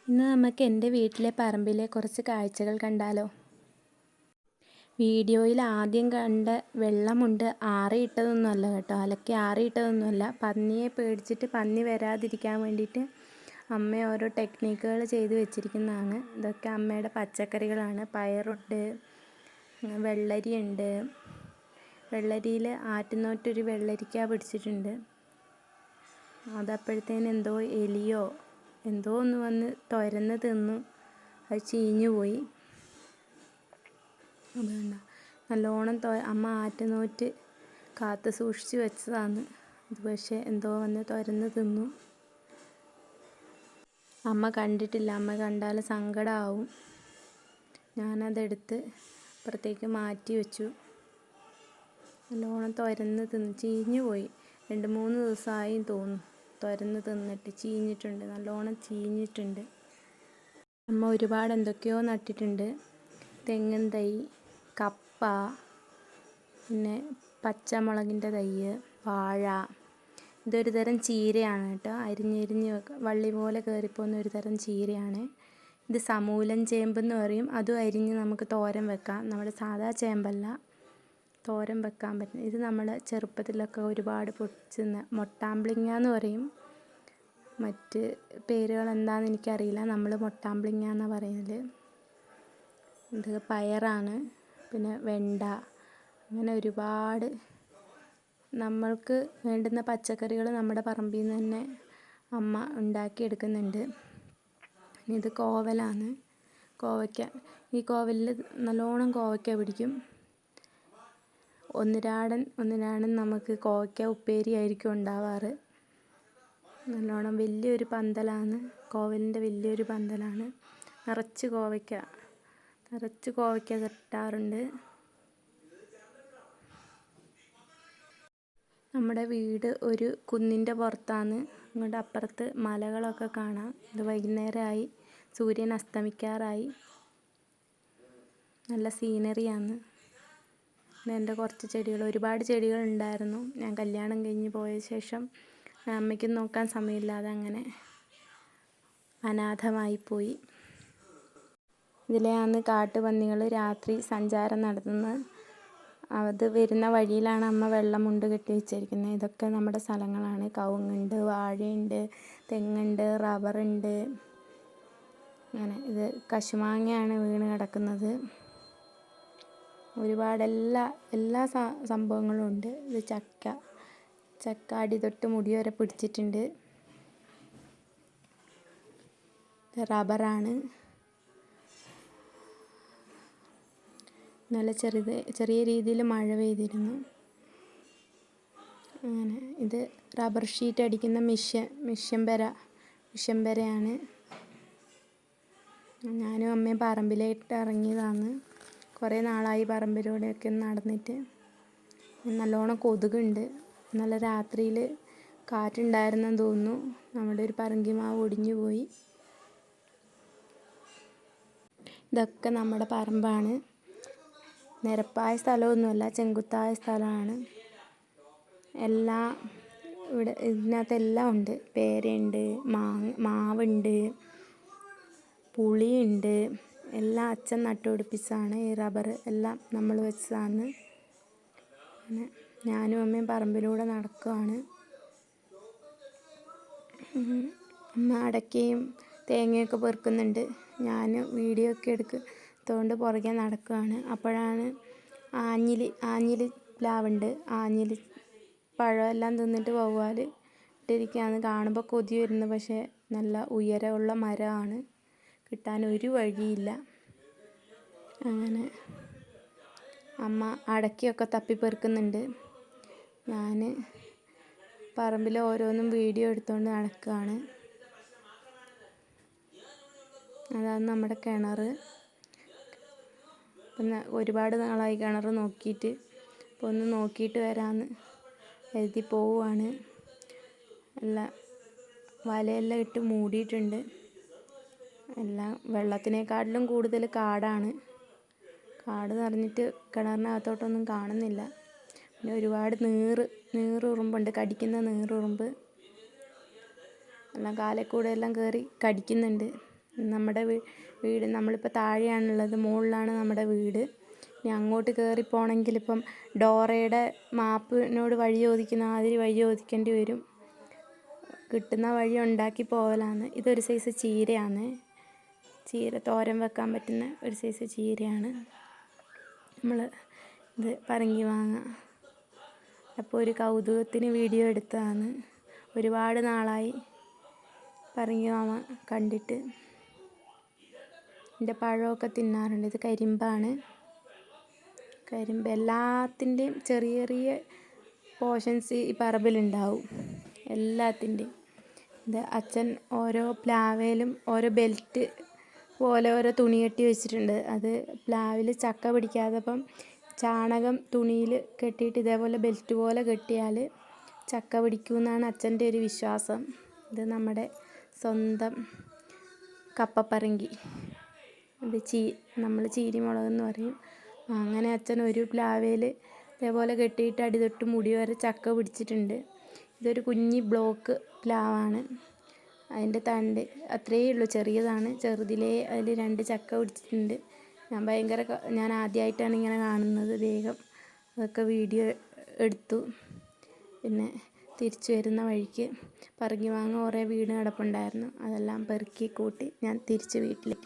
ഇന്ന് നമുക്ക് എൻ്റെ വീട്ടിലെ പറമ്പിലെ കുറച്ച് കാഴ്ചകൾ കണ്ടാലോ. വീഡിയോയിൽ ആദ്യം കണ്ട വെള്ളമുണ്ട് ആറിയിട്ടതൊന്നുമല്ല കേട്ടോ, അലക്കി ആറിയിട്ടതൊന്നുമല്ല. പന്നിയെ പേടിച്ചിട്ട് പന്നി വരാതിരിക്കാൻ വേണ്ടിയിട്ട് അമ്മ ഓരോ ടെക്നിക്കുകൾ ചെയ്ത് വെച്ചിരിക്കുന്നതാണ്. ഇതൊക്കെ അമ്മയുടെ പച്ചക്കറികളാണ്. പയറുണ്ട്, വെള്ളരിയുണ്ട്. വെള്ളരിയിൽ ആറ്റുനോറ്റൊരു വെള്ളരിക്ക പിടിച്ചിട്ടുണ്ട്. അതപ്പോഴത്തേന് എന്തോ എലിയോ എന്തോ ഒന്ന് വന്ന് തുരന്ന് തിന്നു, അത് ചീഞ്ഞു പോയി. അതുകൊണ്ട് നല്ലോണം അമ്മ ആറ്റുനോറ്റ് കാത്തു സൂക്ഷിച്ച് വെച്ചതാണ്. അത് പക്ഷേ എന്തോ വന്ന് തുരന്ന് തിന്നു. അമ്മ കണ്ടിട്ടില്ല, അമ്മ കണ്ടാൽ സങ്കടമാവും. ഞാനതെടുത്ത് അപ്പുറത്തേക്ക് മാറ്റി വെച്ചു. നല്ലോണം തുരന്ന് തിന്ന് ചീഞ്ഞു പോയി. 2-3 ദിവസമായി തോന്നുന്നു തുരന്ന് തിന്നിട്ട്. ചീഞ്ഞിട്ടുണ്ട്, നല്ലോണം ചീഞ്ഞിട്ടുണ്ട്. അമ്മ ഒരുപാട് എന്തൊക്കെയോ നട്ടിട്ടുണ്ട്. തെങ്ങിൻ തൈ, കപ്പ, പിന്നെ പച്ചമുളകിൻ്റെ തൈ, വാഴ. ഇതൊരു തരം ചീരയാണ് കേട്ടോ. അരിഞ്ഞരിഞ്ഞ് വള്ളി പോലെ കയറിപ്പോകുന്ന ഒരു തരം ചീരയാണ്. ഇത് സമൂലൻ ചേമ്പെന്ന് പറയും. അതും അരിഞ്ഞ് നമുക്ക് തോരൻ വെക്കാം. നമ്മുടെ സാധാ ചേമ്പല്ല, തോരൻ വെക്കാൻ പറ്റും. ഇത് നമ്മൾ ചെറുപ്പത്തിലൊക്കെ ഒരുപാട് പൊടിച്ചിരുന്ന മൊട്ടാമ്പിളിങ്ങ എന്ന് പറയും. മറ്റ് പേരുകൾ എന്താണെന്ന് എനിക്കറിയില്ല. നമ്മൾ മൊട്ടാമ്പിളിങ്ങ എന്നാണ് പറയുന്നത്. ഇത് പയറാണ്, പിന്നെ വെണ്ട. അങ്ങനെ ഒരുപാട് നമ്മൾക്ക് വേണ്ടുന്ന പച്ചക്കറികൾ നമ്മുടെ പറമ്പിൽ നിന്ന് തന്നെ അമ്മ ഉണ്ടാക്കിയെടുക്കുന്നുണ്ട്. ഇത് കോവലാണ്, കോവയ്ക്ക. ഈ കോവലിൽ നല്ലോണം കോവയ്ക്ക പിടിക്കും. ഒന്നിരാടൻ നമുക്ക് കോവയ്ക്ക ഉപ്പേരി ആയിരിക്കും ഉണ്ടാവാറ്. നല്ലോണം വലിയൊരു പന്തലാണ്, കോവലിൻ്റെ വലിയൊരു പന്തലാണ്. നിറച്ച് കോവയ്ക്ക കിട്ടാറുണ്ട്. നമ്മുടെ വീട് ഒരു കുന്നിൻ്റെ പുറത്താണ്. അങ്ങോട്ട് അപ്പുറത്ത് മലകളൊക്കെ കാണാം. ഇത് വൈകുന്നേരമായി, സൂര്യൻ അസ്തമിക്കാറായി. നല്ല സീനറിയാണ്. എൻ്റെ കുറച്ച് ചെടികൾ, ഒരുപാട് ചെടികളുണ്ടായിരുന്നു. ഞാൻ കല്യാണം കഴിഞ്ഞ് പോയ ശേഷം അമ്മയ്ക്കും നോക്കാൻ സമയമില്ലാതെ അങ്ങനെ അനാഥമായിപ്പോയി. ഇതിലെയാണ് കാട്ടുപന്നികൾ രാത്രി സഞ്ചാരം നടത്തുന്നത്. അത് വരുന്ന വഴിയിലാണ് അമ്മ വെള്ളമുണ്ട് കെട്ടി വെച്ചിരിക്കുന്നത്. ഇതൊക്കെ നമ്മുടെ സ്ഥലങ്ങളാണ്. കവുങ്ങുണ്ട്, വാഴയുണ്ട്, തെങ്ങുണ്ട്, റബ്ബറുണ്ട്. അങ്ങനെ ഇത് കശുമാങ്ങയാണ് വീണ് കിടക്കുന്നത്. ഒരുപാട് എല്ലാ സംഭവങ്ങളും ഉണ്ട്. ഇത് ചക്ക അടി തൊട്ട് മുടി വരെ പിടിച്ചിട്ടുണ്ട്. റബ്ബറാണ്. നല്ല ചെറിയ രീതിയിൽ മഴ പെയ്തിരുന്നു. അങ്ങനെ ഇത് റബ്ബർ ഷീറ്റ് അടിക്കുന്ന മിഷ്യൻ പെരയാണ്. ഞാനും അമ്മയും പറമ്പിലേക്ക് ഇറങ്ങിയതാണ്. കുറേ നാളായി പറമ്പിലൂടെയൊക്കെ നടന്നിട്ട്. നല്ലോണം കൊതുകുണ്ട്. നല്ല രാത്രിയിൽ കാറ്റുണ്ടായിരുന്നെന്ന് തോന്നുന്നു. നമ്മുടെ ഒരു പറങ്കിമാവ് ഒടിഞ്ഞു പോയി. ഇതൊക്കെ നമ്മുടെ പറമ്പാണ്. നിരപ്പായ സ്ഥലമൊന്നുമല്ല, ചെങ്കുത്തായ സ്ഥലമാണ്. ഇതിനകത്തെല്ലാം ഉണ്ട്. പേരയുണ്ട്, മാവുണ്ട്, പുളിയുണ്ട്. എല്ലാം അച്ഛൻ നട്ടുപിടിപ്പിച്ചതാണ്. ഈ റബ്ബർ എല്ലാം നമ്മൾ വെച്ചതാണ്. അങ്ങനെ ഞാനും അമ്മയും പറമ്പിലൂടെ നടക്കുകയാണ്. അമ്മ അടയ്ക്കയും തേങ്ങയൊക്കെ പെറുക്കുന്നുണ്ട്. ഞാൻ വീഡിയോ ഒക്കെ എടുക്കുന്നതുകൊണ്ട് പുറകെ നടക്കുകയാണ്. അപ്പോഴാണ് ആഞ്ഞിലി പ്ലാവുണ്ട്. ആഞ്ഞിലി പഴമെല്ലാം തിന്നിട്ട് വവ്വാൽ ഇട്ടിരിക്കുകയാണ്. കാണുമ്പോൾ കൊതി വരുന്നു. പക്ഷേ നല്ല ഉയരമുള്ള മരമാണ്, കിട്ടാൻ ഒരു വഴിയില്ല. അങ്ങനെ അമ്മ അടയ്ക്കയൊക്കെ തപ്പിപ്പെറുക്കുന്നുണ്ട്. ഞാൻ പറമ്പിൽ ഓരോന്നും വീഡിയോ എടുത്തുകൊണ്ട് നടക്കുകയാണ്. അതാണ് നമ്മുടെ കിണർ. പിന്നെ ഒരുപാട് നാളായി കിണർ നോക്കിയിട്ട്. അപ്പോൾ ഒന്ന് നോക്കിയിട്ട് വരാമെന്ന് കരുതി പോവുകയാണ്. വലയെല്ലാം ഇട്ട് മൂടിയിട്ടുണ്ട്. വെള്ളത്തിനേക്കാട്ടിലും കൂടുതൽ കാടാണ്. കാട് നിറഞ്ഞിട്ട് കിണറിനകത്തോട്ടൊന്നും കാണുന്നില്ല. പിന്നെ ഒരുപാട് നീറുറുമ്പുണ്ട്, കടിക്കുന്ന നീറുറുമ്പ്. എല്ലാം കാലിൽ കൂടെ എല്ലാം കയറി കടിക്കുന്നുണ്ട്. നമ്മുടെ വീട് നമ്മളിപ്പോൾ താഴെയാണുള്ളത്, മുകളിലാണ് നമ്മുടെ വീട്. ഇനി അങ്ങോട്ട് കയറിപ്പോണെങ്കിൽ ഇപ്പം ഡോറയുടെ മാപ്പിനോട് വഴി ചോദിക്കുന്ന മാതിരി വഴി ചോദിക്കേണ്ടി വരും. കിട്ടുന്ന വഴി ഉണ്ടാക്കി പോകലാണ്. ഇതൊരു സൈസ് ചീരയാണ്. ചീര തോരൻ വെക്കാൻ പറ്റുന്ന ഒരു സൈസ് ചീരയാണ്. നമ്മൾ ഇത് പറങ്കി മാങ്ങ അപ്പോൾ ഒരു കൗതുകത്തിന് വീഡിയോ എടുത്തതാണ്. ഒരുപാട് നാളായി പറങ്കി മാങ്ങ കണ്ടിട്ട്. ഇതിൻ്റെ പഴമൊക്കെ തിന്നാറുണ്ട്. ഇത് കരിമ്പാണ്. കരിമ്പ് എല്ലാത്തിൻ്റെയും ചെറിയ ചെറിയ പോർഷൻസ് ഈ പറമ്പിലുണ്ടാവും, എല്ലാത്തിൻ്റെയും. ഇത് അച്ഛൻ ഓരോ പ്ലാവേലും ഓരോ ബെൽറ്റ് പോലെ ഓരോ തുണി കെട്ടി വെച്ചിട്ടുണ്ട്. അത് പ്ലാവിൽ ചക്ക പിടിക്കാത്തപ്പം ചാണകം തുണിയിൽ കെട്ടിയിട്ട് ഇതേപോലെ ബെൽറ്റ് പോലെ കെട്ടിയാൽ ചക്ക പിടിക്കുമെന്നാണ് അച്ഛൻ്റെ ഒരു വിശ്വാസം. ഇത് നമ്മുടെ സ്വന്തം കപ്പപ്പറങ്കി. ഇത് നമ്മൾ ചീരിമുളകെന്ന് പറയും. അങ്ങനെ അച്ഛൻ ഒരു പ്ലാവേൽ ഇതേപോലെ കെട്ടിയിട്ട് അടി തൊട്ട് മുടി വരെ ചക്ക പിടിച്ചിട്ടുണ്ട്. ഇതൊരു കുഞ്ഞി ബ്ലോക്ക് പ്ലാവാണ്. അതിൻ്റെ തണ്ട് അത്രയേ ഉള്ളൂ, ചെറിയതാണ്. ചെറുതിലേ അതിൽ 2 ചക്ക പിടിച്ചിട്ടുണ്ട്. ഞാൻ ആദ്യമായിട്ടാണ് ഇങ്ങനെ കാണുന്നത്. വേഗം അതൊക്കെ വീഡിയോ എടുത്തു. പിന്നെ തിരിച്ചു വരുന്ന വഴിക്ക് പറങ്കി മാങ്ങ കുറേ വീണ് കിടപ്പുണ്ടായിരുന്നു. അതെല്ലാം പെറുക്കി കൂട്ടി ഞാൻ തിരിച്ച് വീട്ടിലേക്ക്